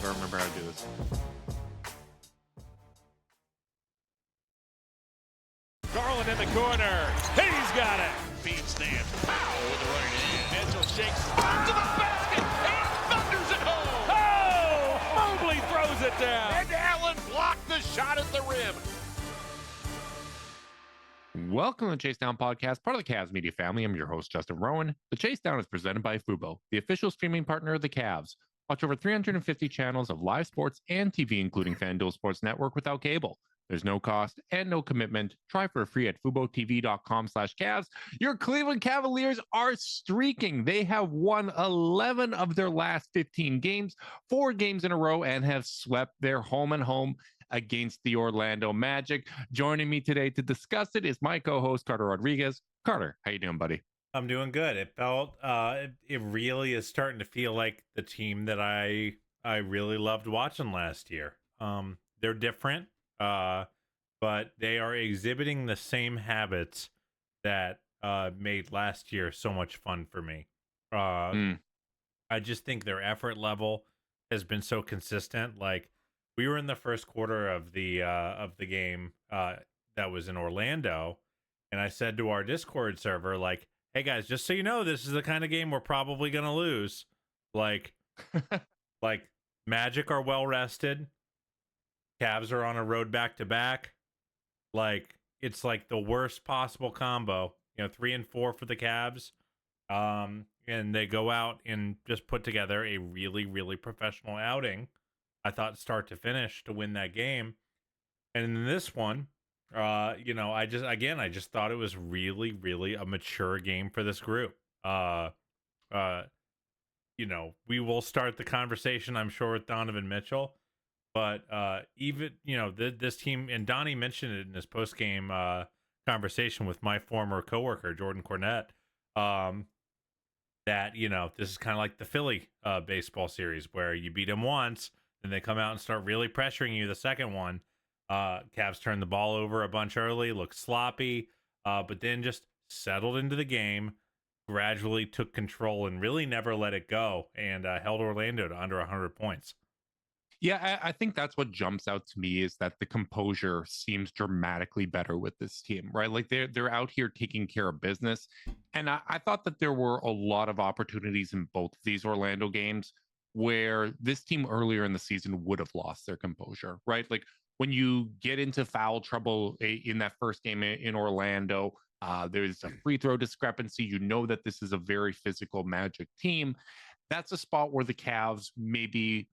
I remember how to do this. Garland in the corner. He's got it. Feed stamp. Pow with the right hand. Mitchell shakes up to the basket and thunders it home. Oh! Mobley throws it down. And Allen blocked the shot at the rim. Welcome to the Chase Down Podcast, part of the Cavs media family. I'm your host, Justin Rowan. The Chase Down is presented by Fubo, the official streaming partner of the Cavs. Watch over 350 channels of live sports and TV, including FanDuel Sports Network without cable. There's no cost and no commitment. Try for free at FuboTV.com/Cavs. Your Cleveland Cavaliers are streaking. They have won 11 of their last 15 games, 4 games in a row, and have swept their home and home against the Orlando Magic. Joining me today to discuss it is my co-host, Carter Rodriguez. Carter, how you doing, buddy? I'm doing good. It felt, it really is starting to feel like the team that I really loved watching last year. They're different. But they are exhibiting the same habits that made last year so much fun for me. I just think their effort level has been so consistent. Like, we were in the first quarter of the game that was in Orlando, and I said to our Discord server, like, "Hey guys, just so you know, this is the kind of game we're probably gonna lose. Like, like Magic are well rested. Cavs are on a road back-to-back. Like, it's like the worst possible combo. 3-4 for the Cavs. And they go out and just put together a really, really professional outing, I thought, start to finish, to win that game. And in this one, I just thought it was really, really a mature game for this group. We will start the conversation, I'm sure, with Donovan Mitchell. But even, this team, and Donnie mentioned it in his post-game conversation with my former coworker, Jordan Cornette, that, this is kind of like the Philly baseball series where you beat them once, then they come out and start really pressuring you the second one. Cavs turned the ball over a bunch early, looked sloppy, but then just settled into the game, gradually took control, and really never let it go, and held Orlando to under 100 points. Yeah, I think that's what jumps out to me, is that the composure seems dramatically better with this team, right? Like, they're out here taking care of business. And I thought that there were a lot of opportunities in both of these Orlando games where this team earlier in the season would have lost their composure, right? Like, when you get into foul trouble in that first game in Orlando, there's a free throw discrepancy. You know that this is a very physical Magic team. That's a spot where the Cavs maybe,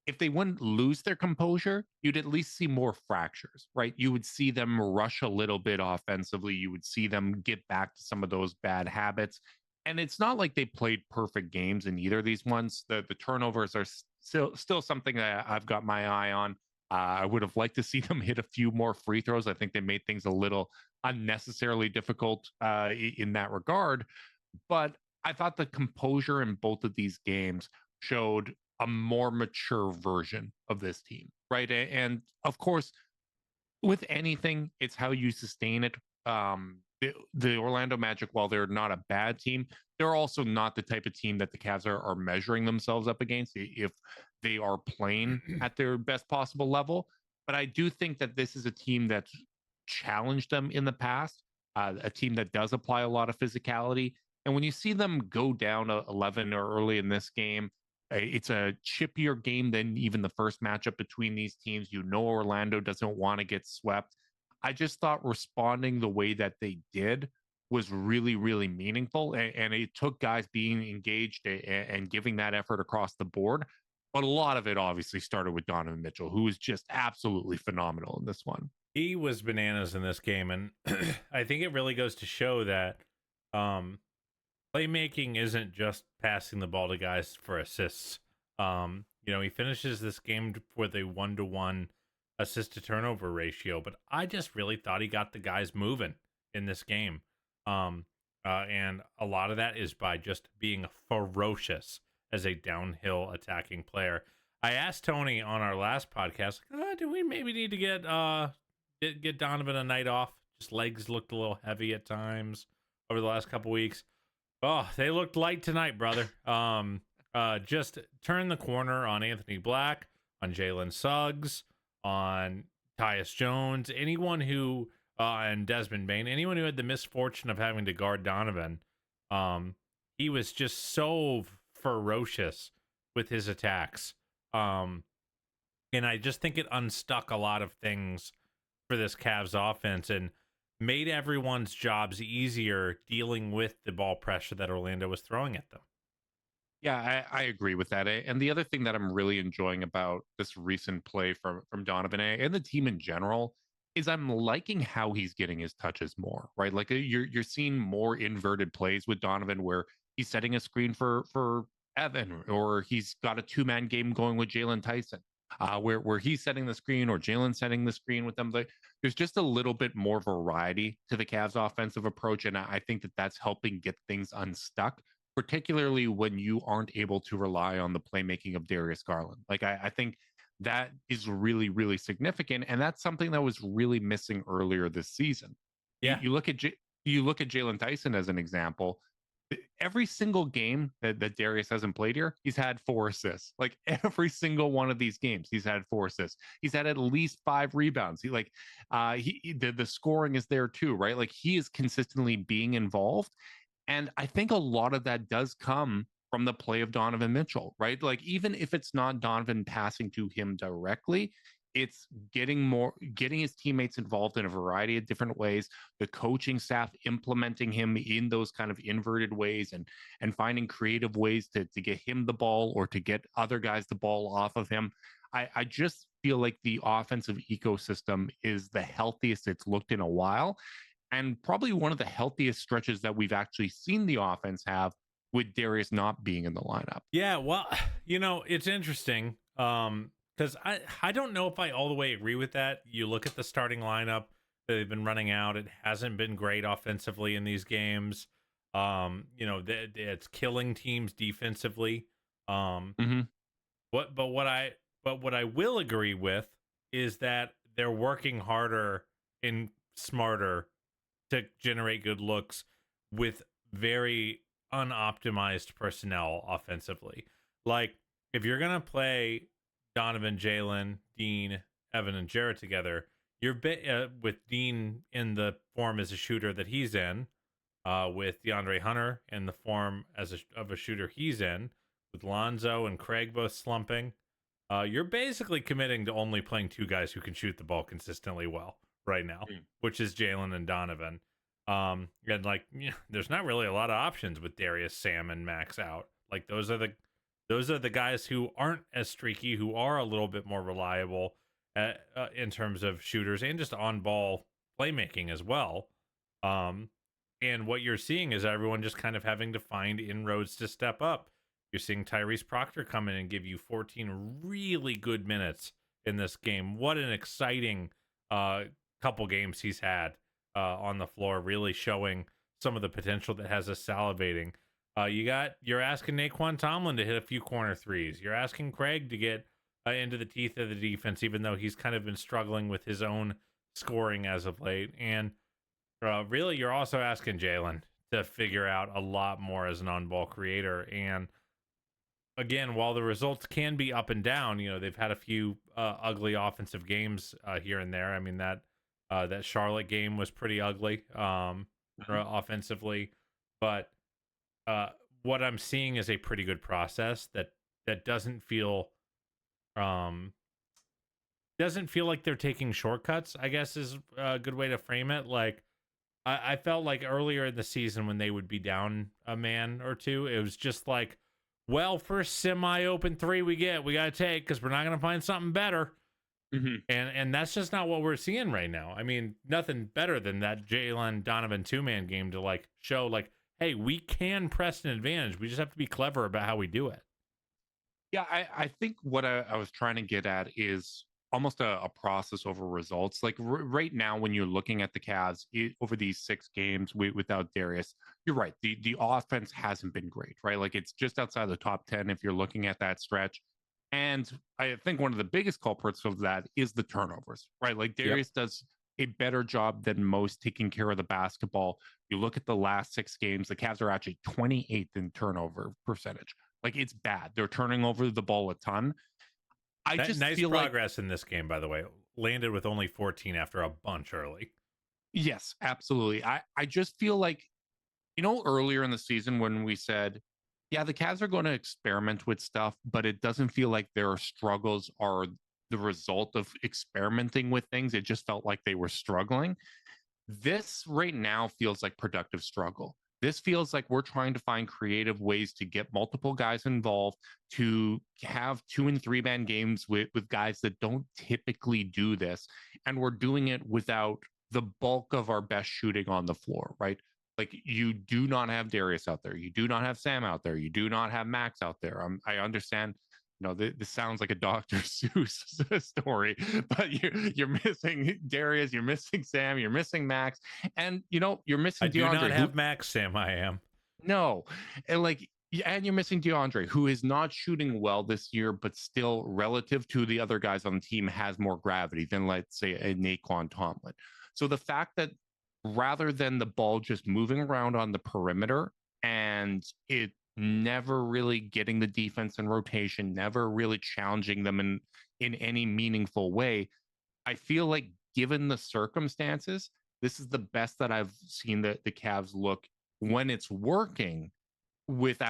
if they wouldn't lose their composure, you'd at least see more fractures, right? You would see them rush a little bit offensively. You would see them get back to some of those bad habits. And it's not like they played perfect games in either of these ones. The turnovers are still something that I've got my eye on. I would have liked to see them hit a few more free throws. I think they made things a little unnecessarily difficult in that regard. But I thought the composure in both of these games showed a more mature version of this team, right? And of course, with anything, it's how you sustain it. The Orlando Magic, while they're not a bad team, they're also not the type of team that the Cavs are measuring themselves up against if they are playing at their best possible level. But I do think that this is a team that's challenged them in the past, a team that does apply a lot of physicality. And when you see them go down 11 or early in this game, it's a chippier game than even the first matchup between these teams. Orlando doesn't want to get swept. I just thought responding the way that they did was really, really meaningful. And it took guys being engaged and giving that effort across the board. But a lot of it obviously started with Donovan Mitchell, who was just absolutely phenomenal in this one. He was bananas in this game. And I think it really goes to show that playmaking isn't just passing the ball to guys for assists. He finishes this game with a 1-to-1 assist to turnover ratio, but I just really thought he got the guys moving in this game. And a lot of that is by just being ferocious as a downhill attacking player. I asked Tony on our last podcast, do we maybe need to get Donovan a night off? Just legs looked a little heavy at times over the last couple weeks. Oh, they looked light tonight, brother. Just turn the corner on Anthony Black. on Jalen Suggs, on Tyus Jones, anyone who and Desmond Bain, anyone who had the misfortune of having to guard Donovan. He was just so ferocious with his attacks. And I just think it unstuck a lot of things for this Cavs offense and made everyone's jobs easier dealing with the ball pressure that Orlando was throwing at them. Yeah, I agree with that. And the other thing that I'm really enjoying about this recent play from Donovan and the team in general is I'm liking how he's getting his touches more, right? Like you're seeing more inverted plays with Donovan where he's setting a screen for Evan, or he's got a two-man game going with Jalen Tyson, where he's setting the screen or Jalen setting the screen with them. Like, there's just a little bit more variety to the Cavs offensive approach, and I think that that's helping get things unstuck, particularly when you aren't able to rely on the playmaking of Darius Garland. Like I think that is really, really significant, and that's something that was really missing earlier this season. You, Yeah. you look at you look at Jalen Tyson as an example. Every single game that Darius hasn't played here, he's had 4 assists. Like every single one of these games, he's had 4 assists. He's had at least 5 rebounds. The scoring is there too, right? Like he is consistently being involved. And I think a lot of that does come from the play of Donovan Mitchell, right? Like even if it's not Donovan passing to him directly, it's getting his teammates involved in a variety of different ways, the coaching staff implementing him in those kind of inverted ways and finding creative ways to get him the ball or to get other guys the ball off of him. I just feel like the offensive ecosystem is the healthiest it's looked in a while, and probably one of the healthiest stretches that we've actually seen the offense have with Darius not being in the lineup. Yeah, well, it's interesting. Because I don't know if I all the way agree with that. You look at the starting lineup that they've been running out, it hasn't been great offensively in these games. It's killing teams defensively. Mm-hmm. What I will agree with is that they're working harder and smarter to generate good looks with very unoptimized personnel offensively. Like if you're gonna play Donovan, Jalen, Dean, Evan, and Jarrett together, you're with Dean in the form as a shooter that he's in, with DeAndre Hunter in the form of a shooter he's in, with Lonzo and Craig both slumping. You're basically committing to only playing 2 guys who can shoot the ball consistently well right now, which is Jalen and Donovan. And there's not really a lot of options with Darius, Sam, and Max out. Like those are the guys who aren't as streaky, who are a little bit more reliable in terms of shooters and just on ball playmaking as well. And what you're seeing is everyone just kind of having to find inroads to step up. You're seeing Tyrese Proctor come in and give you 14 really good minutes in this game. What an exciting couple games he's had on the floor, really showing some of the potential that has us salivating. You're asking Naquan Tomlin to hit a few corner threes. You're asking Craig to get into the teeth of the defense, even though he's kind of been struggling with his own scoring as of late. And really, you're also asking Jalen to figure out a lot more as an on-ball creator. And again, while the results can be up and down, they've had a few ugly offensive games here and there. I mean, that Charlotte game was pretty ugly offensively, but what I'm seeing is a pretty good process that doesn't feel like they're taking shortcuts, I guess is a good way to frame it. Like I felt like earlier in the season when they would be down a man or two, it was just like, well, first semi-open 3 we got to take because we're not going to find something better. Mm-hmm. And that's just not what we're seeing right now. I mean, nothing better than that Jalen Donovan 2-man game to show hey, we can press an advantage. We just have to be clever about how we do it. Yeah, I think what I was trying to get at is almost a process over results. Like right now, when you're looking at the Cavs over these 6 games without Darius, you're right. The offense hasn't been great, right? Like it's just outside the top 10 if you're looking at that stretch. And I think one of the biggest culprits of that is the turnovers, right? Like Darius does a better job than most taking care of the basketball. You look at the last 6 games, the Cavs are actually 28th in turnover percentage. Like it's bad. They're turning over the ball a ton. I just Nice feel like progress in this game, by the way. Landed with only 14 after a bunch early. yes, absolutely. I just feel like, earlier in the season when we said, yeah, the Cavs are going to experiment with stuff, but it doesn't feel like their struggles are the result of experimenting with things. It just felt like they were struggling. This right now feels like productive struggle. This feels like we're trying to find creative ways to get multiple guys involved, to have 2 and 3 man games with guys that don't typically do this. And we're doing it without the bulk of our best shooting on the floor, right? Like, you do not have Darius out there. You do not have Sam out there. You do not have Max out there. I understand, this sounds like a Dr. Seuss story, but you're missing Darius, you're missing Sam, you're missing Max, and you're missing I do DeAndre. not have Max, Sam. I am. No, and and you're missing DeAndre, who is not shooting well this year, but still, relative to the other guys on the team, has more gravity than, let's say, a Naquan Tomlin. So the fact that rather than the ball just moving around on the perimeter and it never really getting the defense in rotation, never really challenging them in any meaningful way, I feel like, given the circumstances, this is the best that I've seen the Cavs look when it's working with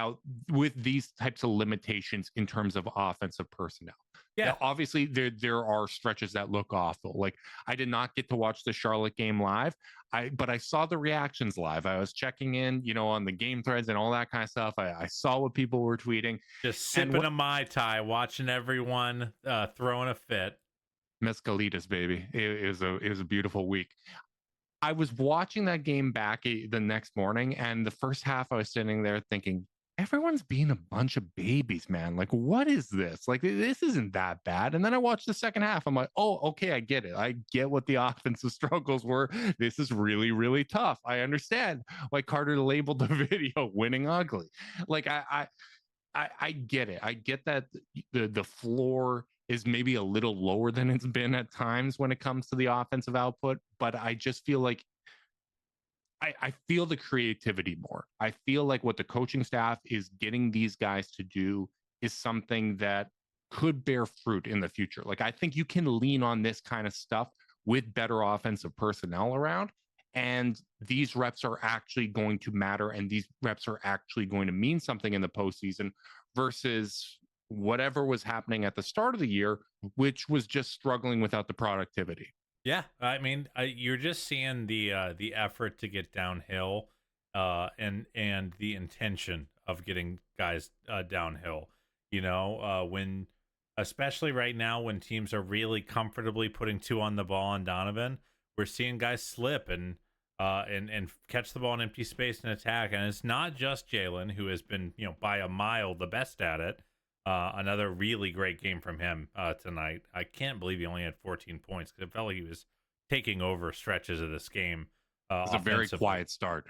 these types of limitations in terms of offensive personnel. Yeah. Now, obviously there are stretches that look awful. Like, I did not get to watch the Charlotte game live, but I saw the reactions live. I was checking in, on the game threads and all that kind of stuff. I saw what people were tweeting. Just sipping a Mai Tai, watching everyone throwing a fit. Mescalitas, baby. It was a beautiful week. I was watching that game back the next morning, and the first half I was sitting there thinking, everyone's being a bunch of babies, man. Like, what is this? Like, this isn't that bad. And then I watched the second half. I'm like, oh, okay, I get it. I get what the offensive struggles were. This is really, really tough. I understand why Carter labeled the video "winning ugly." Like, I get it. I get that the floor is maybe a little lower than it's been at times when it comes to the offensive output, but I just feel like I feel the creativity more. I feel like what the coaching staff is getting these guys to do is something that could bear fruit in the future. Like, I think you can lean on this kind of stuff with better offensive personnel around, and these reps are actually going to matter, and these reps are actually going to mean something in the postseason versus whatever was happening at the start of the year, which was just struggling without the productivity. Yeah, I mean, you're just seeing the effort to get downhill, and the intention of getting guys downhill. When, especially right now, when teams are really comfortably putting 2 on the ball on Donovan, we're seeing guys slip and catch the ball in empty space and attack. And it's not just Jalen, who has been, by a mile the best at it. Another really great game from him tonight. I can't believe he only had 14 points because it felt like he was taking over stretches of this game. It was a very quiet start.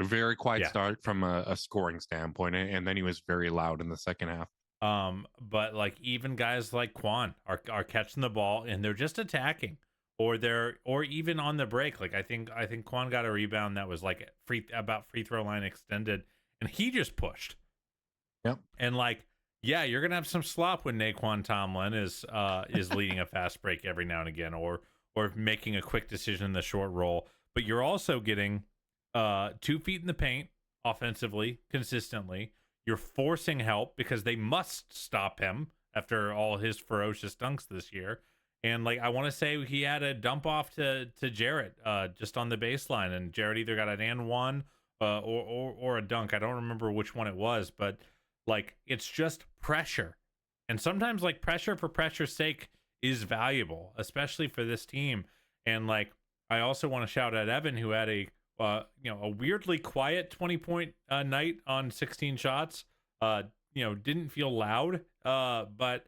Start from a scoring standpoint, and then he was very loud in the second half. But like, even guys like Quan are catching the ball and they're just attacking, or even on the break. Like, I think Quan got a rebound that was like free throw line extended, and he just pushed. Yep. And like, yeah, you're gonna have some slop when Naquan Tomlin is leading a fast break every now and again, or making a quick decision in the short roll. But you're also getting 2 feet in the paint offensively consistently. You're forcing help because they must stop him after all his ferocious dunks this year. And like, I want to say he had a dump off to Jarrett just on the baseline, and Jarrett either got an and one or a dunk. I don't remember which one it was, but like, it's just pressure. And sometimes, like, pressure for pressure's sake is valuable, especially for this team. And like, I also want to shout out Evan, who had a weirdly quiet 20-point night on 16 shots. Didn't feel loud, but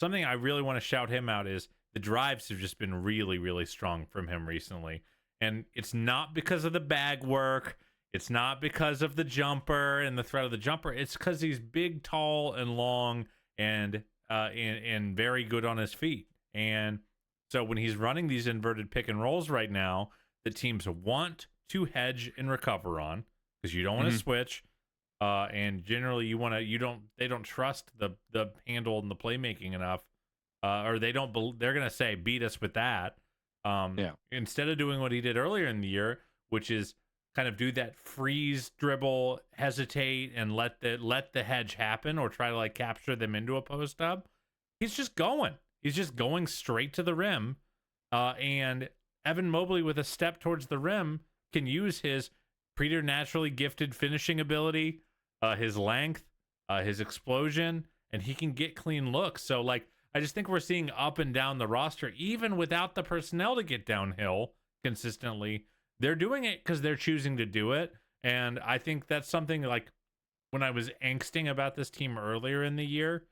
something I really want to shout him out is the drives have just been really, really strong from him recently. And it's not because of the bag work. It's not because of the jumper and the threat of the jumper. It's because he's big, tall, and long, and very good on his feet. And so when he's running these inverted pick and rolls right now, the teams want to hedge and recover on, because you don't want to switch. And generally they don't trust the handle and the playmaking enough or they don't. They're gonna say beat us with that. Yeah. Instead of doing what he did earlier in the year, which is kind of do that freeze dribble, hesitate, and let the hedge happen, or try to like capture them into a post up. He's just going. He's just going straight to the rim, and Evan Mobley with a step towards the rim can use his preternaturally gifted finishing ability, his length, his explosion, and he can get clean looks. So like I just think we're seeing up and down the roster, even without the personnel to get downhill consistently. They're doing it because they're choosing to do it. And I think that's something like when I was angsting about this team earlier in the year,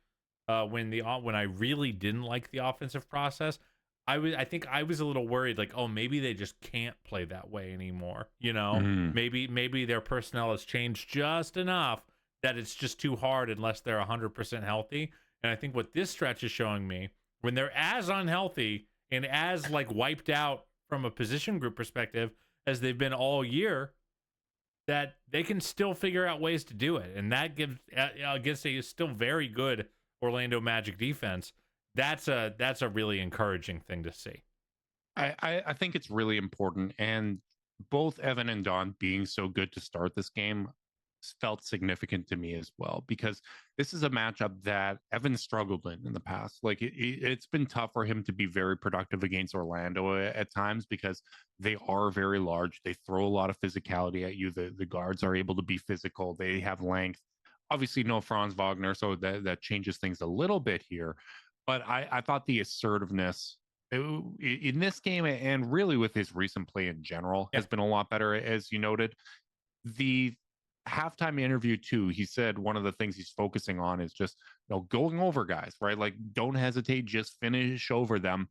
when I really didn't like the offensive process, I think I was a little worried, like, oh, maybe they just can't play that way anymore. You know, maybe their personnel has changed just enough that it's just too hard unless they're 100% healthy. And I think what this stretch is showing me, when they're as unhealthy and as like wiped out from a position group perspective as they've been all year, that they can still figure out ways to do it. And that gives against a still very good Orlando Magic defense. That's a really encouraging thing to see. I think it's really important. And both Evan and Don being so good to start this game felt significant to me as well, because this is a matchup that Evan struggled in the past. Like it's been tough for him to be very productive against Orlando at times because they are very large. They throw a lot of physicality at you. The guards are able to be physical. They have length. Obviously, no Franz Wagner, so that changes things a little bit here. But I thought the assertiveness in this game and really with his recent play in general has been a lot better, as you noted. The halftime interview too, he said one of the things he's focusing on is just going over guys, right? Like don't hesitate, just finish over them.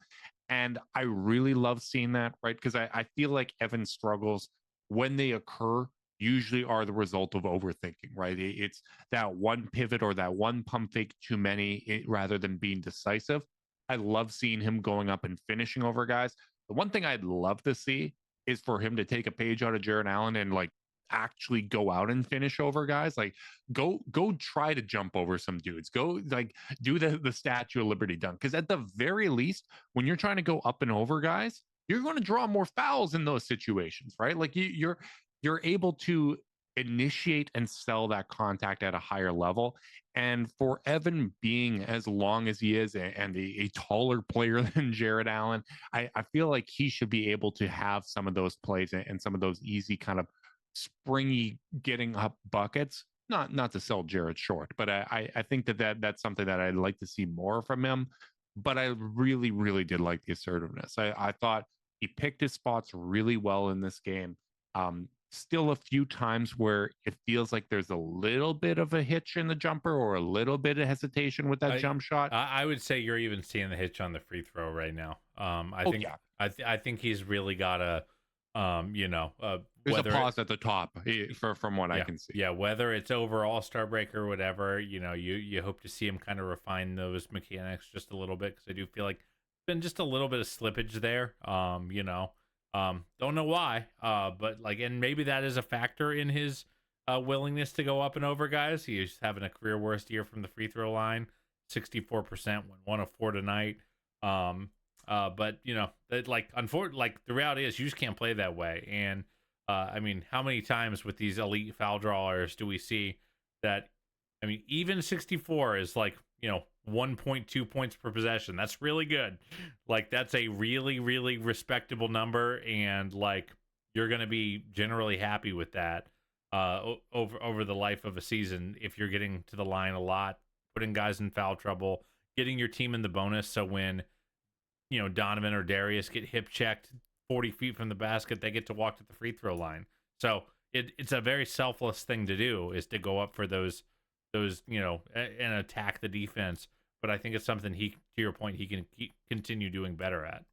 And I really love seeing that, right? Because I feel like Evan's struggles, when they occur, usually are the result of overthinking, right? It's that one pivot or that one pump fake too many rather than being decisive. I love seeing him going up and finishing over guys. The one thing I'd love to see is for him to take a page out of Jarrett Allen and like actually go out and finish over guys. Like go try to jump over some dudes. Go like do the Statue of Liberty dunk. Because at the very least, when you're trying to go up and over guys, you're going to draw more fouls in those situations, right? Like you're able to initiate and sell that contact at a higher level. And for Evan being as long as he is and a taller player than Jarrett Allen, I feel like he should be able to have some of those plays and some of those easy kind of springy getting up buckets. Not to sell Jarrett short, but I think that's something that I'd like to see more from him. But I really, really did like the assertiveness. I thought he picked his spots really well in this game. Still a few times where it feels like there's a little bit of a hitch in the jumper or a little bit of hesitation with that jump shot. I would say you're even seeing the hitch on the free throw right now. I think he's really got a there's a pause at the top from what I can see. Yeah, whether it's over All-Star break or whatever, you hope to see him kind of refine those mechanics just a little bit, because I do feel like been just a little bit of slippage there. Don't know why, but like, and maybe that is a factor in his willingness to go up and over guys. He's having a career worst year from the free throw line, 64%, went 1 of 4 tonight. But the reality is you just can't play that way. And I mean, how many times with these elite foul drawers do we see that? I mean, even 64 is like 1.2 points per possession. That's really good. Like that's a really, really respectable number, and like you're going to be generally happy with that over the life of a season if you're getting to the line a lot, putting guys in foul trouble, getting your team in the bonus. So when Donovan or Darius get hip checked 40 feet from the basket, they get to walk to the free throw line. So it's a very selfless thing to do, is to go up for those and attack the defense. But I think it's something to your point, he can continue doing better at.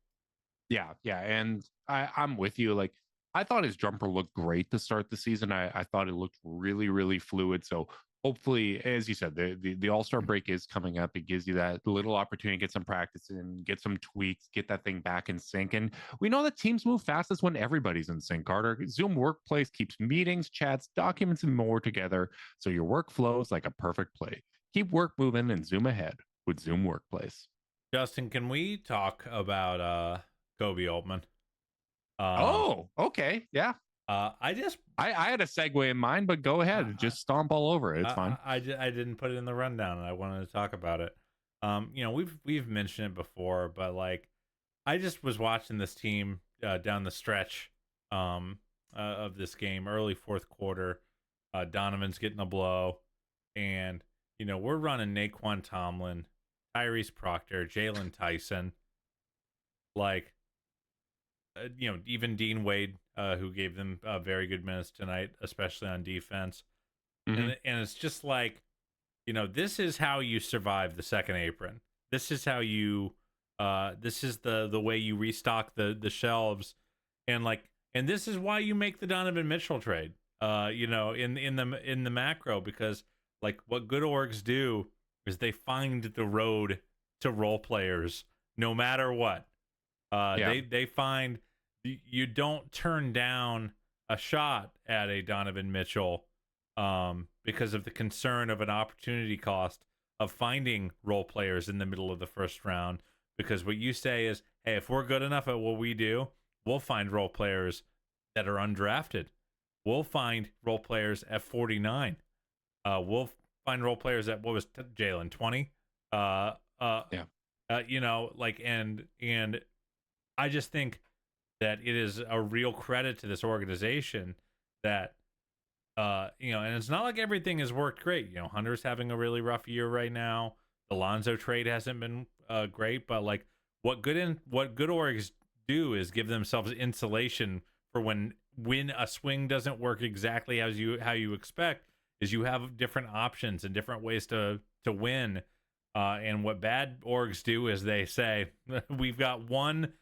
Yeah. And I'm with you. Like I thought his jumper looked great to start the season. I thought it looked really, really fluid. So hopefully, as you said, the All-Star break is coming up. It gives you that little opportunity to get some practice in, get some tweaks, get that thing back in sync. And we know that teams move fastest when everybody's in sync, Carter. Zoom Workplace keeps meetings, chats, documents, and more together, so your work flows like a perfect play. Keep work moving and zoom ahead with Zoom Workplace. Justin, can we talk about Kobe Altman? Oh, okay. Yeah. I just I had a segue in mind, but go ahead. I, Just stomp all over it. It's fine. I didn't put it in the rundown, and I wanted to talk about it. We've mentioned it before, but like I just was watching this team down the stretch of this game, early fourth quarter. Donovan's getting a blow, and we're running Naquan Tomlin, Tyrese Proctor, Jalen Tyson, like even Dean Wade, who gave them very good minutes tonight, especially on defense. Mm-hmm. And it's just like, this is how you survive the second apron. This is how you this is the way you restock the shelves, and this is why you make the Donovan Mitchell trade. In the macro, because like what good orgs do is they find the road to role players no matter what. They find you don't turn down a shot at a Donovan Mitchell because of the concern of an opportunity cost of finding role players in the middle of the first round. Because what you say is, hey, if we're good enough at what we do, we'll find role players that are undrafted. We'll find role players at 49. We'll find role players at, what was Jalen, 20? And I just think that it is a real credit to this organization that and it's not like everything has worked great. Hunter's having a really rough year right now. The Lonzo trade hasn't been great, but like what good orgs do is give themselves insulation for when a swing doesn't work exactly how you expect, is you have different options and different ways to win. And what bad orgs do is they say, we've got one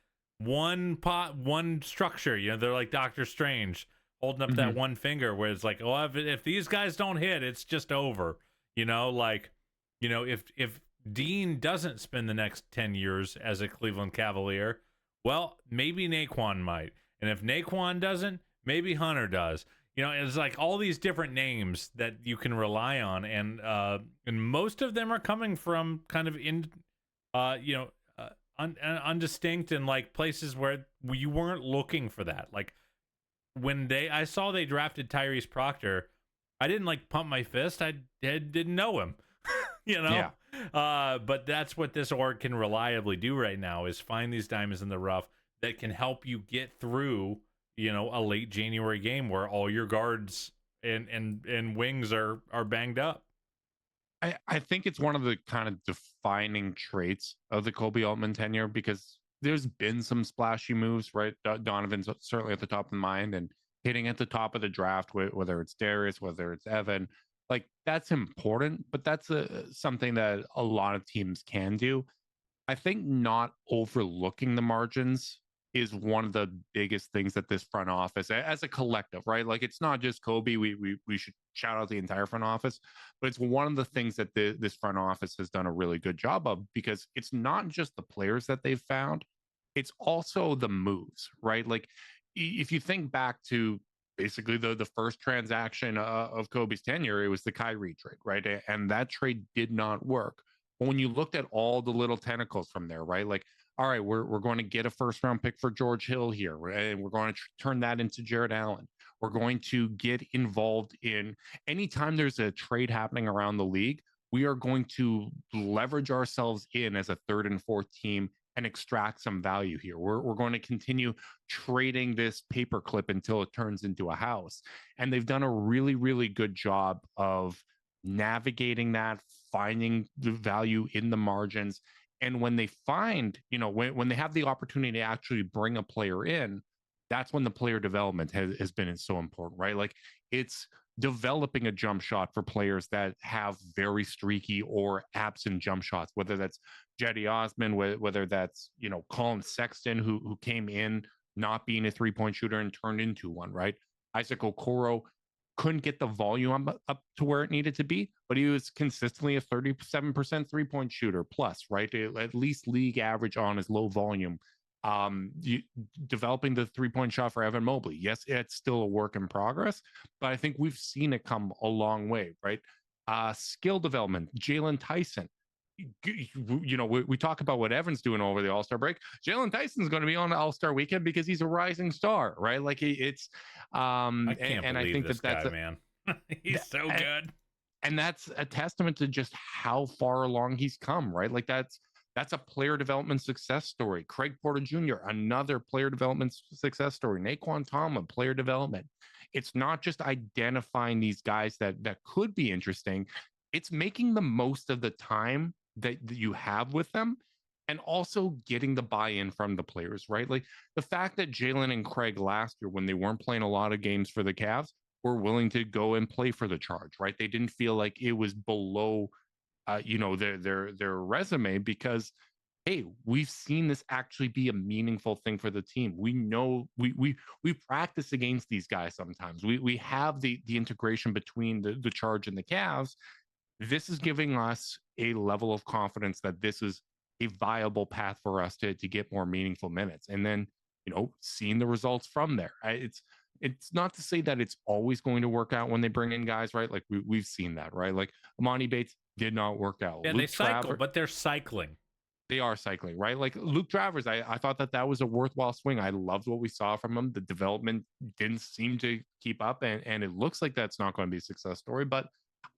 structure. They're like Doctor Strange holding up that one finger, where it's like, oh, if these guys don't hit, it's just over. If Dean doesn't spend the next 10 years as a Cleveland Cavalier, well, maybe Naquan might. And if Naquan doesn't, maybe Hunter does. It's like all these different names that you can rely on, and most of them are coming from kind of undistinct and like places where you weren't looking for that. Like when I saw they drafted Tyrese Proctor, I didn't like pump my fist. I didn't know him, Yeah. But that's what this org can reliably do right now, is find these diamonds in the rough that can help you get through, a late January game where all your guards and wings are banged up. I think it's one of the kind of defining traits of the Kobe Altman tenure, because there's been some splashy moves, right? Donovan's certainly at the top of the mind, and hitting at the top of the draft, whether it's Darius, whether it's Evan, like that's important, but that's something that a lot of teams can do. I think not overlooking the margins is one of the biggest things that this front office, as a collective, right? Like it's not just Kobe. We should shout out the entire front office, but it's one of the things that this front office has done a really good job of, because it's not just the players that they've found, it's also the moves, right? Like if you think back to basically the first transaction of Kobe's tenure, it was the Kyrie trade, right? And that trade did not work. But when you looked at all the little tentacles from there, right? Like, all right, we're going to get a first round pick for George Hill here, and we're going to turn that into Jared Allen. We're going to get involved in anytime there's a trade happening around the league, we are going to leverage ourselves in as a third and fourth team and extract some value here. We're going to continue trading this paperclip until it turns into a house. And they've done a really, really good job of navigating that, finding the value in the margins. And when they find, when they have the opportunity to actually bring a player in, that's when the player development has been so important, right? Like it's developing a jump shot for players that have very streaky or absent jump shots, whether that's Jetty Osman, whether that's, Colin Sexton, who came in not being a 3-point shooter and turned into one, right? Isaac Okoro couldn't get the volume up to where it needed to be, but he was consistently a 37% 3-point shooter plus, right? At least league average on his low volume. Developing the 3-point shot for Evan Mobley. Yes, it's still a work in progress, but I think we've seen it come a long way, right? Skill development, Jalen Tyson. we talk about what Evan's doing over the All-Star break. Jalen Tyson's going to be on the All-Star weekend because he's a rising star, right? Like it's I can't and I believe think this that's guy, man. He's so good. and that's a testament to just how far along he's come, right? Like that's a player development success story. Craig Porter Jr., another player development success story. Naquan Tomlin, player development. It's not just identifying these guys that could be interesting. It's making the most of the time that you have with them, and also getting the buy-in from the players, right? Like the fact that Jalen and Craig last year, when they weren't playing a lot of games for the Cavs, were willing to go and play for the Charge, right? They didn't feel like it was below, their resume, because hey, we've seen this actually be a meaningful thing for the team. We know we practice against these guys sometimes. We have the integration between the Charge and the Cavs. This is giving us a level of confidence that this is a viable path for us to get more meaningful minutes. And then, seeing the results from there. It's not to say that it's always going to work out when they bring in guys, right? Like we've seen that, right? Like Amani Bates did not work out. Yeah, Luke they cycle, Travers, but they're cycling. they are cycling, right? Like Luke Travers, I thought that was a worthwhile swing. I loved what we saw from him. The development didn't seem to keep up, and it looks like that's not going to be a success story. But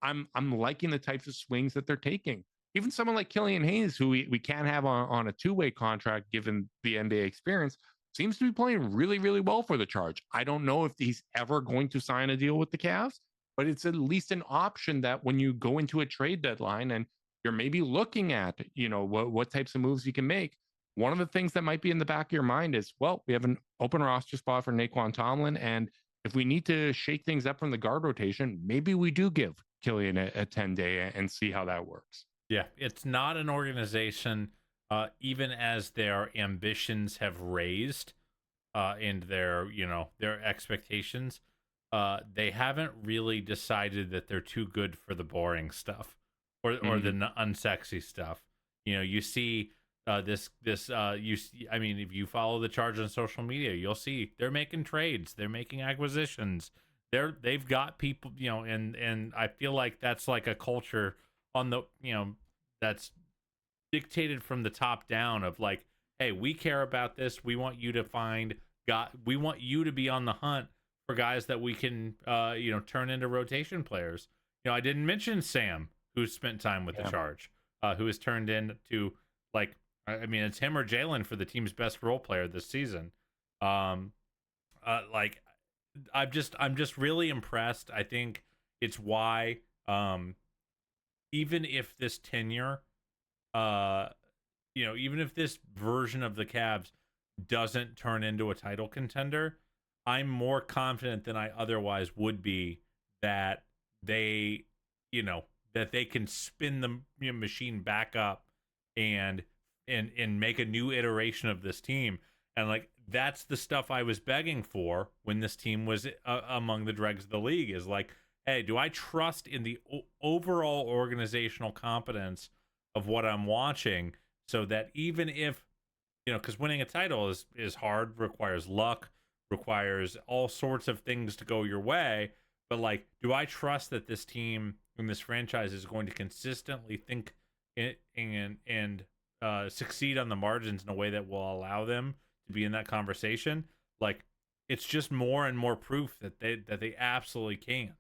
I'm liking the types of swings that they're taking. Even someone like Killian Hayes, who we can't have on a two-way contract given the NBA experience, seems to be playing really, really well for the Charge. I don't know if he's ever going to sign a deal with the Cavs, but it's at least an option that when you go into a trade deadline and you're maybe looking at, what types of moves you can make. One of the things that might be in the back of your mind is, well, we have an open roster spot for Naquan Tomlin, and if we need to shake things up from the guard rotation, maybe we do give Killian a 10-day and see how that works. Yeah, it's not an organization, even as their ambitions have raised, and their expectations, they haven't really decided that they're too good for the boring stuff or the unsexy stuff. You see I mean, if you follow the Charge on social media, you'll see they're making trades, they're making acquisitions, they've got people, and I feel like that's like a culture on the, that's dictated from the top down of like, hey, we care about this. We want you to we want you to be on the hunt for guys that we can, turn into rotation players. I didn't mention Sam, who's spent time with the Charge, who has turned into, like, I mean, it's him or Jalen for the team's best role player this season. Like, I'm just really impressed. I think it's why, even if this tenure, even if this version of the Cavs doesn't turn into a title contender, I'm more confident than I otherwise would be that they, that they can spin the machine back up and make a new iteration of this team. And like, that's the stuff I was begging for when this team was among the dregs of the league, is like, hey, do I trust in the overall organizational competence of what I'm watching, so that even if, because winning a title is hard, requires luck, requires all sorts of things to go your way, but like, do I trust that this team and this franchise is going to consistently think and succeed on the margins in a way that will allow them to be in that conversation? Like, it's just more and more proof that they absolutely can.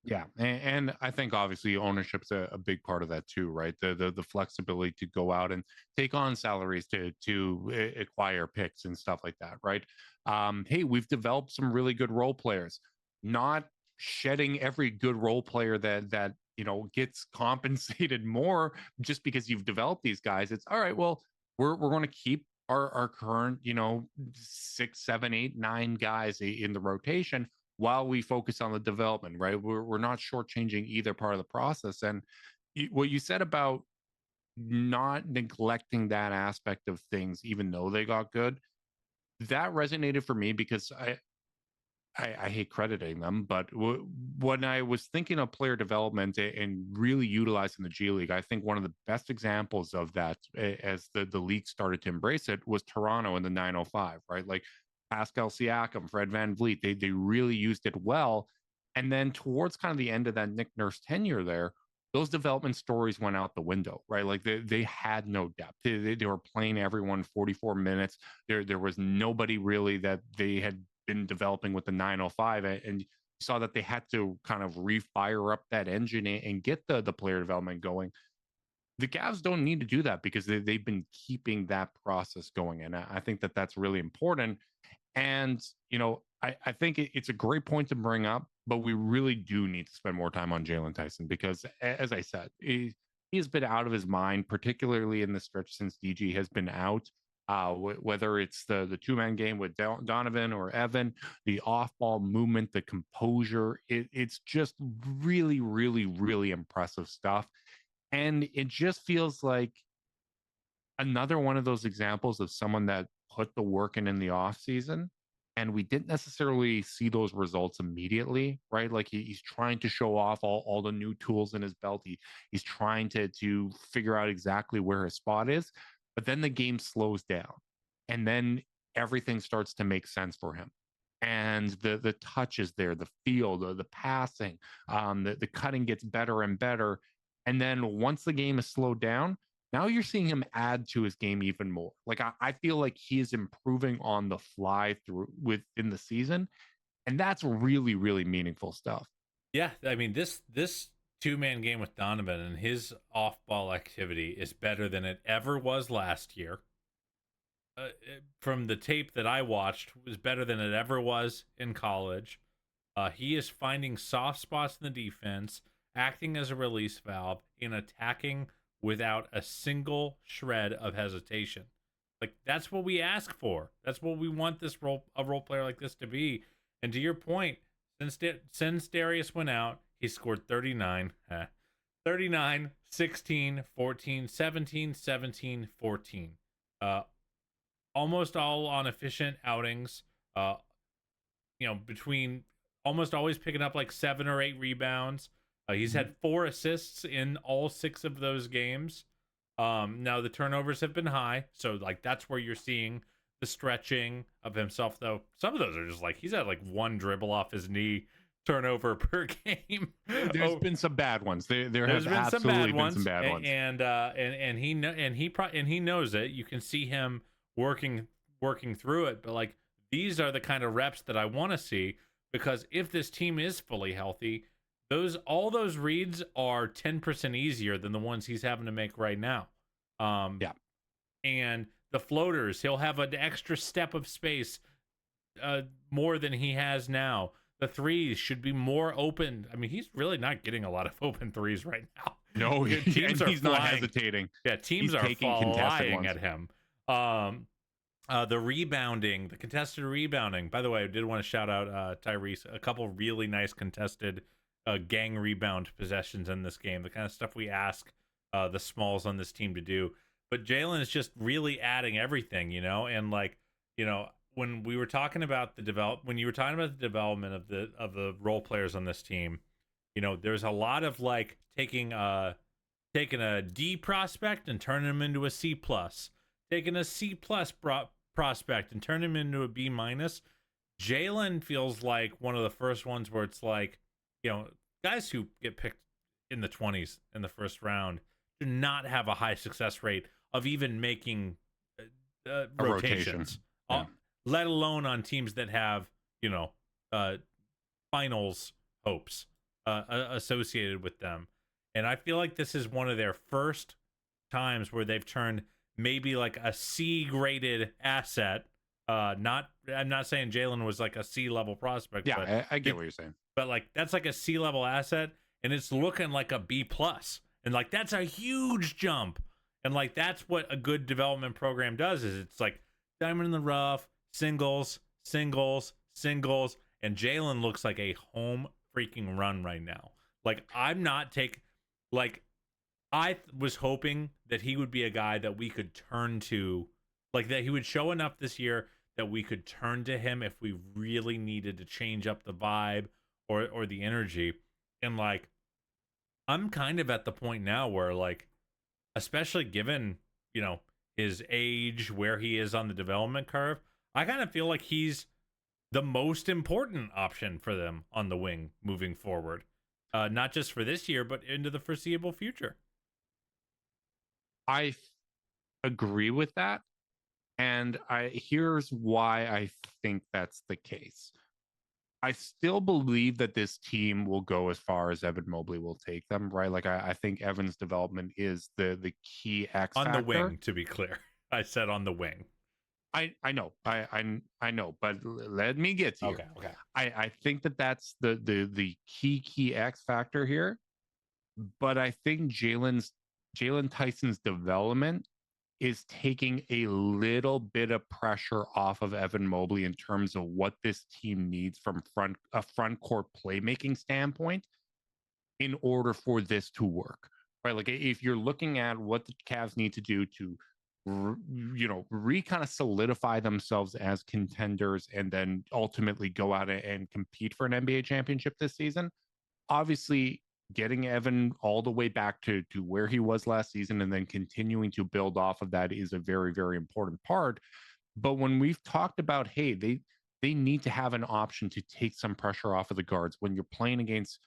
Yeah, and I think obviously ownership's a big part of that too, right? The flexibility to go out and take on salaries to acquire picks and stuff like that, right? Hey, we've developed some really good role players, not shedding every good role player that gets compensated more just because you've developed these guys. It's all right. Well, we're going to keep our current 6, 7, 8, 9 guys in the rotation while we focus on the development, right? We're not shortchanging either part of the process. And what you said about not neglecting that aspect of things, even though they got good, that resonated for me because I hate crediting them, but when I was thinking of player development and really utilizing the G League, I think one of the best examples of that, as the league started to embrace it, was Toronto in the 905, right? Like Pascal Siakam, Fred VanVleet, they really used it well. And then towards kind of the end of that Nick Nurse tenure there, those development stories went out the window, right? Like they had no depth. They were playing everyone 44 minutes. There was nobody really that they had been developing with the 905, and you saw that they had to kind of refire up that engine and get the player development going. The Cavs don't need to do that because they've been keeping that process going, and I think that that's really important. And, I think it's a great point to bring up, but we really do need to spend more time on Jalen Tyson because, as I said, he has been out of his mind, particularly in the stretch since DG has been out. Whether it's the two-man game with Donovan or Evan, the off-ball movement, the composure, it's just really, really, really impressive stuff. And it just feels like another one of those examples of someone that put the work in the off season, and we didn't necessarily see those results immediately, right? Like he's trying to show off all the new tools in his belt. He's trying to figure out exactly where his spot is, but then the game slows down, and then everything starts to make sense for him. And the touch is there, the feel, the passing, the cutting gets better and better. And then once the game is slowed down, now you're seeing him add to his game even more. Like I feel like he is improving on the fly through within the season, and that's really, really meaningful stuff. Yeah, I mean this two-man game with Donovan and his off-ball activity is better than it ever was last year. From the tape that I watched, was better than it ever was in college. He is finding soft spots in the defense, acting as a release valve, and attacking without a single shred of hesitation. Like that's what we ask for. That's what we want a role player like this to be. And to your point, since Darius went out, he scored 39, 39, 16, 14, 17, 17, 14. Almost all on efficient outings. Between almost always picking up like 7 or 8 rebounds. He's had 4 assists in all 6 of those games. Now the turnovers have been high, so like that's where you're seeing the stretching of himself. Though some of those are just like he's had like 1 dribble off his knee turnover per game. There's been some bad ones. There has been absolutely been some bad ones, and he knows it. You can see him working through it. But like these are the kind of reps that I want to see, because if this team is fully healthy, all those reads are 10% easier than the ones he's having to make right now. Yeah. And the floaters, he'll have an extra step of space more than he has now. The threes should be more open. I mean, he's really not getting a lot of open threes right now. No, he's not hesitating. Yeah, teams are flying at him. The rebounding, the contested rebounding. By the way, I did want to shout out Tyrese. A couple really nice contested gang rebound possessions in this game. The kind of stuff we ask the smalls on this team to do. But Jalen is just really adding everything, and like, when we were talking about the development of the role players on this team, there's a lot of like taking a D prospect and turning him into a C plus, taking a C plus prospect and turning him into a B minus. Jalen feels like one of the first ones where it's like, guys who get picked in the 20s in the first round do not have a high success rate of even making rotations. Yeah. Let alone on teams that have, finals hopes associated with them. And I feel like this is one of their first times where they've turned maybe like a C graded asset. I'm not saying Jalen was like a C level prospect. Yeah, but I get what you're saying. But like that's like a C level asset, and it's looking like a B plus, and like that's a huge jump. And like that's what a good development program does, is it's like diamond in the rough, singles, singles, singles, and Jalen looks like a home freaking run right now. Like I was hoping that he would be a guy that we could turn to, like that he would show enough this year that we could turn to him if we really needed to change up the vibe or the energy. And like I'm kind of at the point now where like, especially given, his age, where he is on the development curve, I kind of feel like he's the most important option for them on the wing moving forward. not just for this year, but into the foreseeable future. I agree with that. And here's why I think that's the case. I still believe that this team will go as far as Evan Mobley will take them, right? Like I think Evan's development is the key X on factor. The wing, to be clear. I said on the wing. I know. I know, but let me get to you. Okay. I think that's the key X factor here. But I think Jalen Tyson's development is taking a little bit of pressure off of Evan Mobley in terms of what this team needs from a front court playmaking standpoint in order for this to work. Right? Like if you're looking at what the Cavs need to do to kind of solidify themselves as contenders and then ultimately go out and compete for an NBA championship this season, obviously getting Evan all the way back to where he was last season and then continuing to build off of that is a very, very important part. But when we've talked about, hey, they need to have an option to take some pressure off of the guards when you're playing against,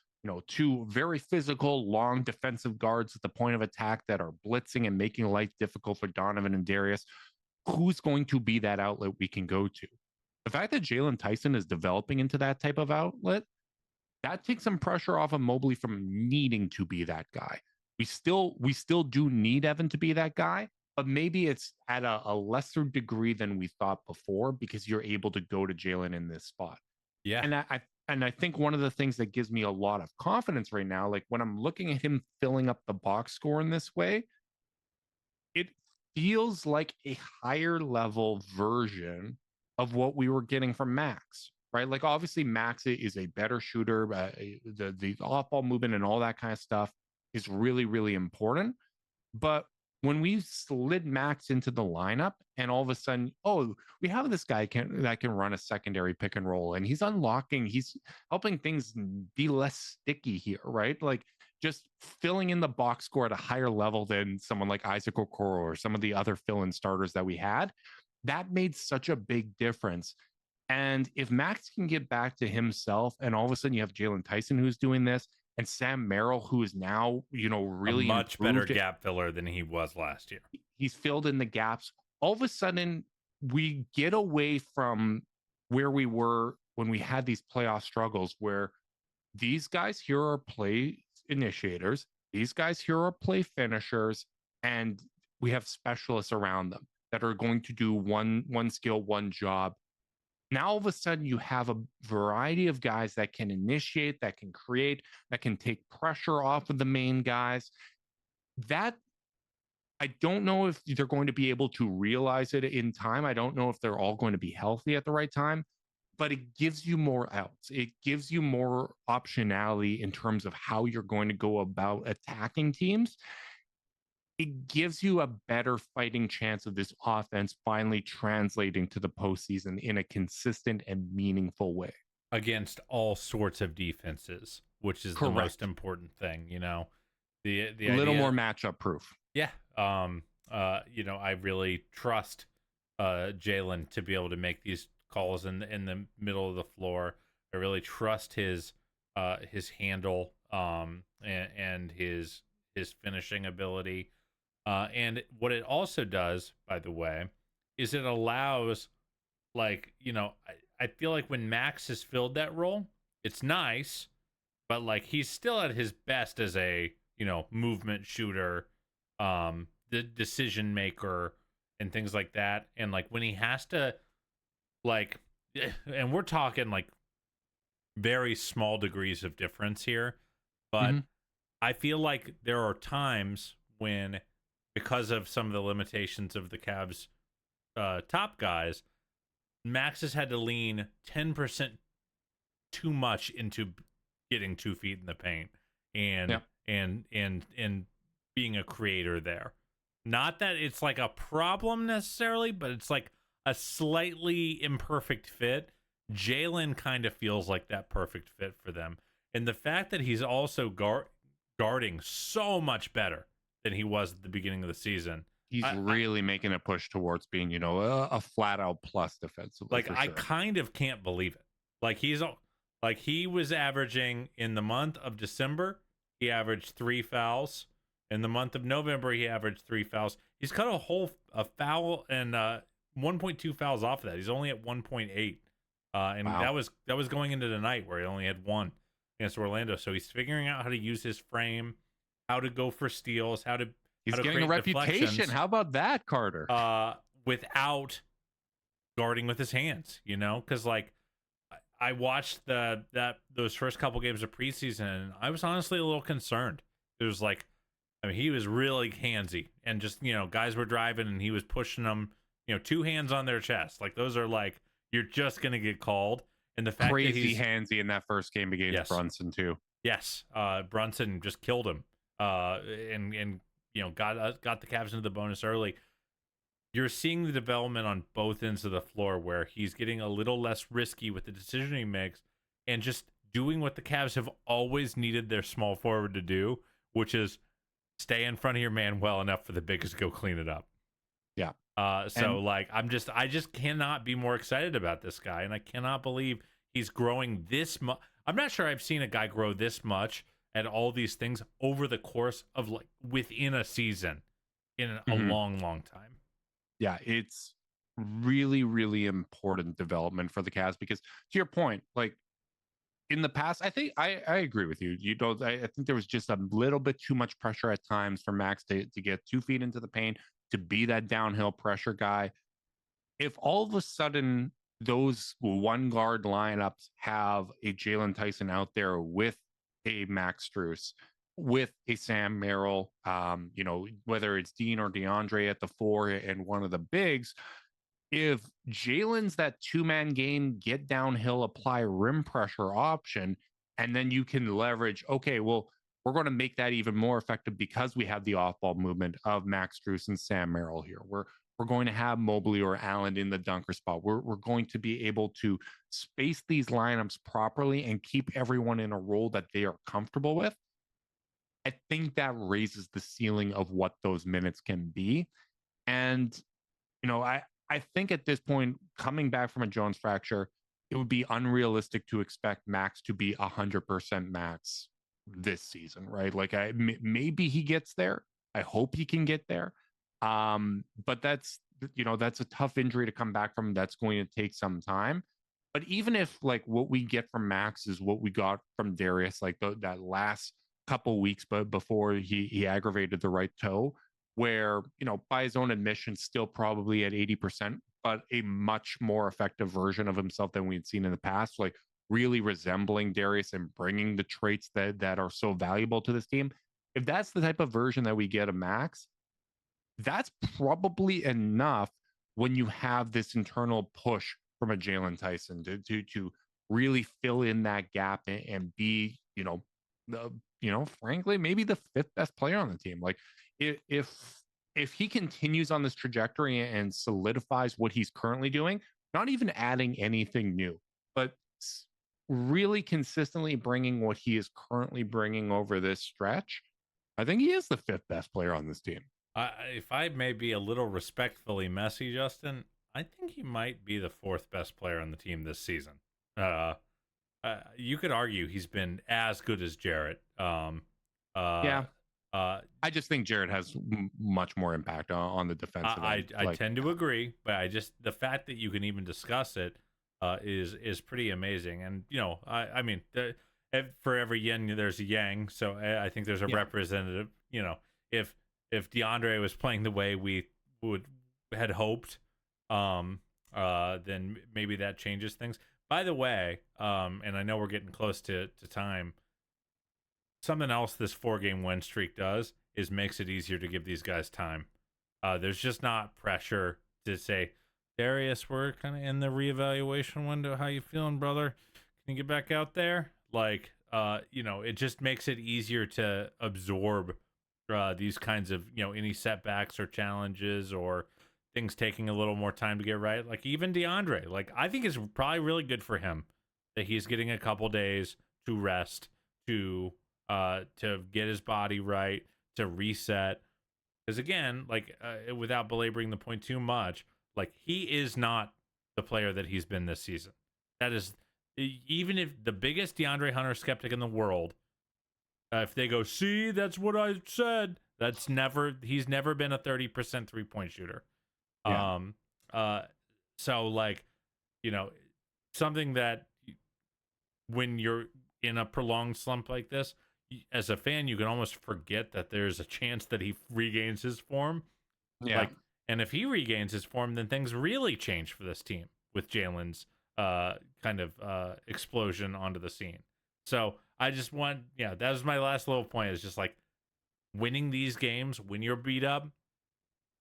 two very physical, long defensive guards at the point of attack that are blitzing and making life difficult for Donovan and Darius, who's going to be that outlet we can go to? The fact that Jalen Tyson is developing into that type of outlet, that takes some pressure off of Mobley from needing to be that guy. We still do need Evan to be that guy, but maybe it's at a lesser degree than we thought before because you're able to go to Jalen in this spot. Yeah. And I think one of the things that gives me a lot of confidence right now, like when I'm looking at him filling up the box score in this way, it feels like a higher level version of what we were getting from Max. Right, like obviously Max is a better shooter. The off-ball movement and all that kind of stuff is really, really important. But when we slid Max into the lineup, and all of a sudden, we have this guy that can run a secondary pick and roll, and he's helping things be less sticky here, right? Like just filling in the box score at a higher level than someone like Isaac Okoro or some of the other fill-in starters that we had. That made such a big difference. And if Max can get back to himself, and all of a sudden you have Jalen Tyson who's doing this, and Sam Merrill, who is now, really a much better gap filler than he was last year. He's filled in the gaps. All of a sudden, we get away from where we were when we had these playoff struggles, where these guys here are play initiators, these guys here are play finishers, and we have specialists around them that are going to do one skill, one job. Now, all of a sudden, you have a variety of guys that can initiate, that can create, that can take pressure off of the main guys. That, I don't know if they're going to be able to realize it in time. I don't know if they're all going to be healthy at the right time, but it gives you more outs. It gives you more optionality in terms of how you're going to go about attacking teams. It gives you a better fighting chance of this offense finally translating to the postseason in a consistent and meaningful way against all sorts of defenses, which is the most important thing. The a little more matchup proof. Yeah. I really trust Jalen to be able to make these calls in the middle of the floor. I really trust his handle and his finishing ability. And what it also does, by the way, is it allows, I feel like when Max has filled that role, it's nice, but he's still at his best as a, movement shooter, the decision maker and things like that. And when he has to, and we're talking very small degrees of difference here, but I feel like there are times when, because of some of the limitations of the Cavs' top guys, Max has had to lean 10% too much into getting 2 feet in the paint and being a creator there. Not that it's a problem necessarily, but it's a slightly imperfect fit. Jalen kind of feels like that perfect fit for them. And the fact that he's also guarding so much better than he was at the beginning of the season. He's really making a push towards being, a flat out plus defensively. I kind of can't believe it. Like, he was averaging in the month of December, he averaged 3 fouls. In the month of November, he averaged 3 fouls. He's cut a foul and 1.2 fouls off of that. He's only at 1.8. And Wow. that was going into the night where he only had 1 against Orlando. So he's figuring out how to use his frame, how to go for steals, He's how to getting a create reputation. deflections, How about that, Carter? without guarding with his hands, you know? Because, like, I watched those first couple games of preseason, and I was honestly a little concerned. It was like, I mean, he was really handsy, and just, you know, guys were driving, and he was pushing them, you know, 2 hands on their chest. Like, those are like, you're just gonna get called. And the fact that Crazy he's handsy in that first game against Yes. Brunson too. Yes, Brunson just killed him, and you know, got the Cavs into the bonus early. You're seeing the development on both ends of the floor where he's getting a little less risky with the decision he makes, and just doing what the Cavs have always needed their small forward to do, which is stay in front of your man well enough for the biggest to go clean it up. Yeah. So like, I just cannot be more excited about this guy, and I cannot believe he's growing this much. I'm not sure I've seen a guy grow this much at all these things over the course of, like, within a season in a long, long time. Yeah, it's really, really important development for the Cavs because, to your point, like in the past, I think I agree with you. You know, I think there was just a little bit too much pressure at times for Max to get 2 feet into the paint, to be that downhill pressure guy. If all of a sudden those 1 guard lineups have a Jalen Tyson out there with a Max Strus, with a Sam Merrill, you know, whether it's Dean or DeAndre at the 4 and one of the bigs, if Jalen's that 2-man game, get downhill, apply rim pressure option, and then you can leverage, okay, well, we're going to make that even more effective because we have the off-ball movement of Max Strus and Sam Merrill here. We're going to have Mobley or Allen in the dunker spot. We're going to be able to space these lineups properly and keep everyone in a role that they are comfortable with. I think that raises the ceiling of what those minutes can be. And, you know, I think at this point, coming back from a Jones fracture, it would be unrealistic to expect Max to be 100% Max this season, right? Like, maybe he gets there. I hope he can get there. But that's, you know, that's a tough injury to come back from. That's going to take some time. But even if, like, what we get from Max is what we got from Darius, like that last couple weeks, but before he aggravated the right toe, where, you know, by his own admission, still probably at 80%, but a much more effective version of himself than we'd seen in the past, like really resembling Darius and bringing the traits that are so valuable to this team. If that's the type of version that we get of Max, that's probably enough when you have this internal push from a Jalen Tyson to really fill in that gap and be, you know, frankly, maybe the 5th best player on the team. Like, if he continues on this trajectory and solidifies what he's currently doing, not even adding anything new, but really consistently bringing what he is currently bringing over this stretch, I think he is the 5th best player on this team. If I may be a little respectfully messy, Justin, I think he might be the 4th best player on the team this season. You could argue he's been as good as Jarrett. Yeah. I just think Jarrett has much more impact on the defensive end. I tend to agree, but the fact that you can even discuss it is pretty amazing. And, you know, I mean, for every yin there's a yang, so I think there's a representative. You know, if DeAndre was playing the way we had hoped, then maybe that changes things. By the way, and I know we're getting close to time, something else this 4-game win streak does is makes it easier to give these guys time. There's just not pressure to say, Darius, we're kind of in the reevaluation window. How you feeling, brother? Can you get back out there? Like, you know, it just makes it easier to absorb these kinds of, you know, any setbacks or challenges or things taking a little more time to get right. Like, even DeAndre, like, I think it's probably really good for him that he's getting a couple days to rest, to get his body right, to reset. Because again, like, without belaboring the point too much, like, he is not the player that he's been this season. That is even if the biggest DeAndre Hunter skeptic in the world, if they go, see, that's what I said, he's never been a 30% 3-point shooter. Yeah. So like, something that when you're in a prolonged slump like this, as a fan, you can almost forget that there's a chance that he regains his form. Yeah. Like, and if he regains his form, then things really change for this team with Jalen's kind of explosion onto the scene. So I just that was my last little point. Is just like winning these games when you're beat up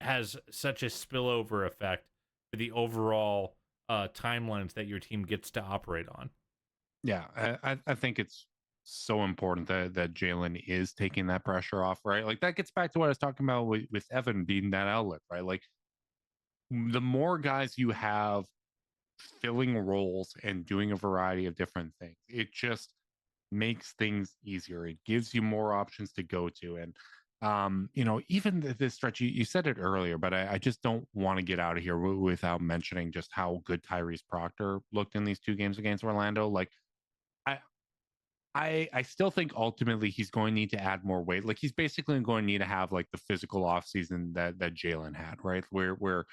has such a spillover effect for the overall timelines that your team gets to operate on. Yeah, I think it's so important that Jalen is taking that pressure off, right? Like that gets back to what I was talking about with Evan being that outlet, right? Like the more guys you have filling roles and doing a variety of different things, it just makes things easier. It gives you more options to go to. And even this stretch, you said it earlier, but I just don't want to get out of here without mentioning just how good Tyrese Proctor looked in these 2 games against Orlando. Like I still think ultimately he's going to need to add more weight. Like he's basically going to need to have like the physical offseason that Jalen had, right? Where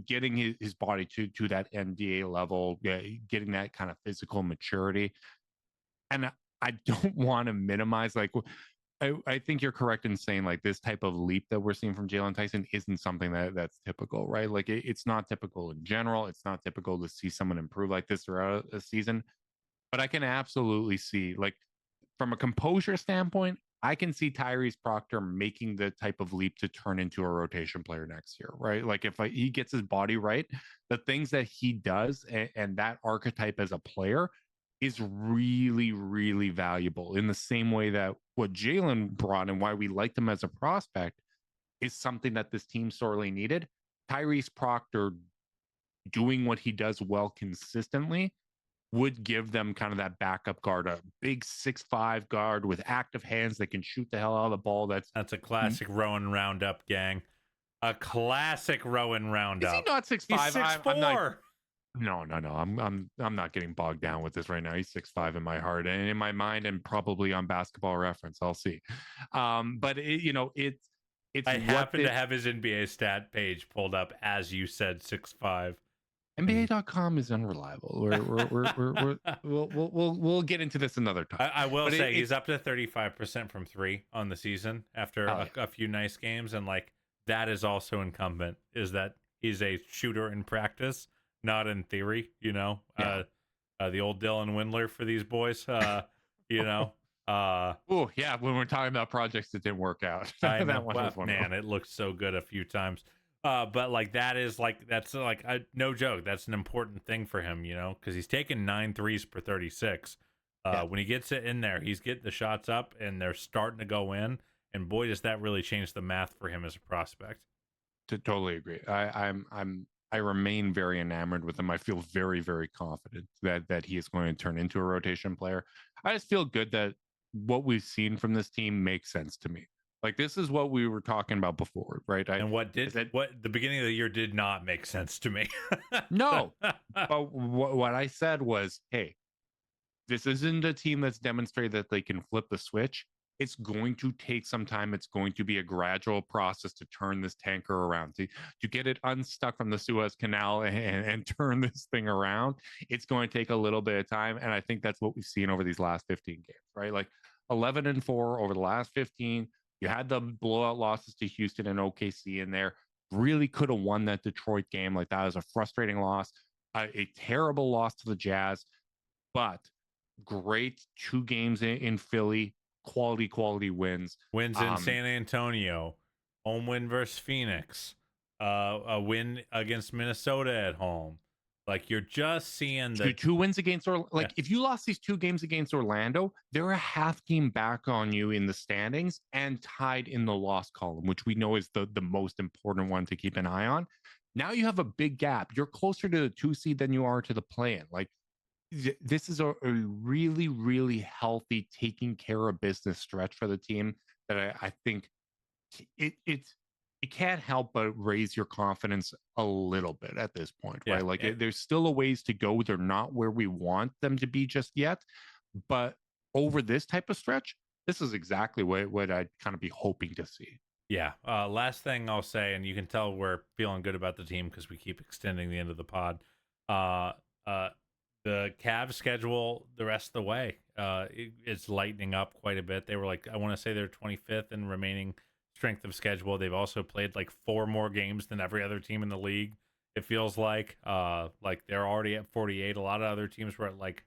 getting his body to that NBA level, getting that kind of physical maturity. And I don't want to minimize like I think you're correct in saying like this type of leap that we're seeing from Jalen Tyson isn't something that's typical, right? Like it's not typical in general. It's not typical to see someone improve like this throughout a season. But I can absolutely see, like, from a composure standpoint, I can see Tyrese Proctor making the type of leap to turn into a rotation player next year, right? Like, if he gets his body right, the things that he does and that archetype as a player is really, really valuable in the same way that what Jalen brought and why we liked him as a prospect is something that this team sorely needed. Tyrese Proctor doing what he does well consistently would give them kind of that backup guard, a big 6'5" guard with active hands that can shoot the hell out of the ball. That's a classic Rowan Roundup, gang. A classic Rowan Roundup. Is he not 6'5"? He's 6'4". I'm not, no. I'm not getting bogged down with this right now. He's 6'5" in my heart and in my mind, and probably on Basketball Reference. I'll see. But it's I happen to have his NBA stat page pulled up as you said 6'5". NBA.com is unreliable. We'll get into this another time. I will say he's up to 35% from 3 on the season after a few nice games, and like that is also incumbent. Is that he's a shooter in practice, not in theory. The old Dylan Windler for these boys. Oh yeah, when we're talking about projects that didn't work out. I know. Man, it looked so good a few times. But like that's no joke. That's an important thing for him, because he's taking 9 threes per 36. When he gets it in there, he's getting the shots up and they're starting to go in. And boy, does that really change the math for him as a prospect. To totally agree. I remain very enamored with him. I feel very, very confident that he is going to turn into a rotation player. I just feel good that what we've seen from this team makes sense to me. Like this is what we were talking about before, right? What the beginning of the year did not make sense to me. No, but what I said was, hey, this isn't a team that's demonstrated that they can flip the switch. It's going to take some time. It's going to be a gradual process to turn this tanker around, to get it unstuck from the Suez Canal and turn this thing around. It's going to take a little bit of time, and I think that's what we've seen over these last 15 games, right? Like 11-4 over the last 15. You had the blowout losses to Houston and OKC in there. Really could have won that Detroit game. Like that was a frustrating loss, a terrible loss to the Jazz, but great 2 games in Philly. Quality wins. Wins in San Antonio, home win versus Phoenix, a win against Minnesota at home. Like you're just seeing the 2 wins against if you lost these 2 games against Orlando, they're a half game back on you in the standings and tied in the loss column, which we know is the most important one to keep an eye on. Now you have a big gap. You're closer to the 2 seed than you are to the play-in. Like this is a really, really healthy, taking care of business stretch for the team that I think it's you can't help but raise your confidence a little bit at this point, Yeah, right? Like there's still a ways to go. They're not where we want them to be just yet, but over this type of stretch, this is exactly what I'd kind of be hoping to see. Yeah. Last thing I'll say, and you can tell we're feeling good about the team because we keep extending the end of the pod. The Cavs schedule the rest of the way, it's lightening up quite a bit. They were like, I want to say they're 25th in remaining strength of schedule. They've also played like 4 more games than every other team in the league. It feels like they're already at 48. A lot of other teams were at like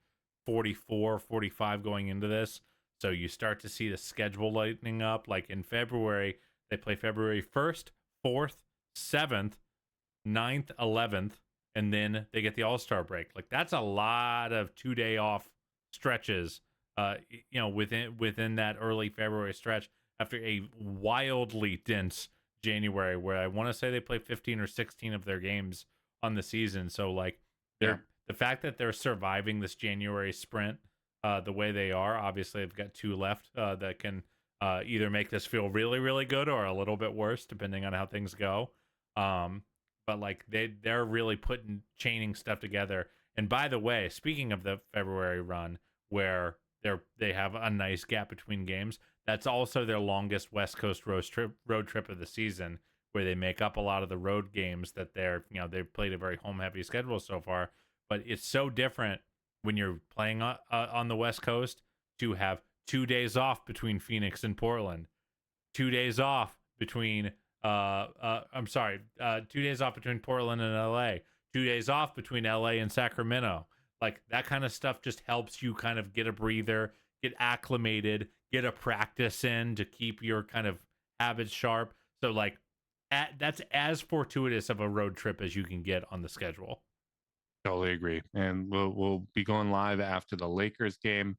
44, 45 going into this. So you start to see the schedule lightening up. Like in February, they play February 1st, 4th, 7th, 9th, 11th, and then they get the All-Star break. Like that's a lot of 2-day off stretches, within that early February stretch after a wildly dense January where I want to say they play 15 or 16 of their games on the season. So like the fact that they're surviving this January sprint the way they are, obviously they've got 2 left that can either make this feel really, really good or a little bit worse, depending on how things go. But like they're really chaining stuff together. And by the way, speaking of the February run where they have a nice gap between games, that's also their longest West Coast road trip of the season, where they make up a lot of the road games that they've played a very home heavy schedule so far. But it's so different when you're playing on the West Coast to have 2 days off between Phoenix and Portland, 2 days off between 2 days off between Portland and LA, 2 days off between LA and Sacramento. Like that kind of stuff just helps you kind of get a breather, get acclimated, get a practice in to keep your kind of habits sharp. So like that's as fortuitous of a road trip as you can get on the schedule. Totally agree. And we'll be going live after the Lakers game.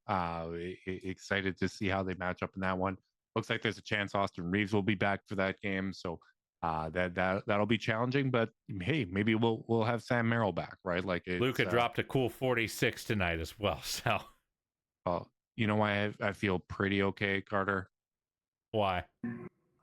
Excited to see how they match up in that one. Looks like there's a chance Austin Reeves will be back for that game. So that'll be challenging. But hey, maybe we'll have Sam Merrill back, right? Like Luka dropped a cool 46 tonight as well. So you know why I feel pretty okay, Carter? Why?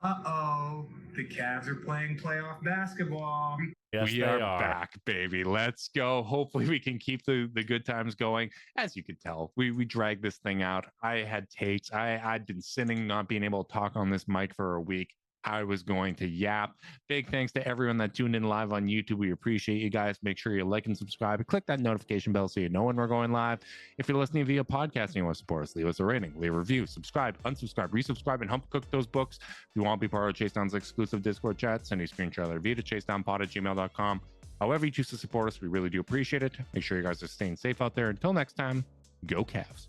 The Cavs are playing playoff basketball. Yes, we are back, baby. Let's go. Hopefully we can keep the good times going. As you could tell, we dragged this thing out. I had takes. I'd been sitting, not being able to talk on this mic for a week. I was going to yap. Big thanks to everyone that tuned in live on YouTube. We appreciate you guys. Make sure you like and subscribe and click that notification bell so you know when we're going live. If you're listening via podcast and you want to support us, leave us a rating, leave a review, subscribe, unsubscribe, resubscribe, and help cook those books. If you want to be part of Chase Down's exclusive Discord chat, send a screenshot of the review to chasedownpod@gmail.com. However you choose to support us, we really do appreciate it. Make sure you guys are staying safe out there. Until next time, go Cavs.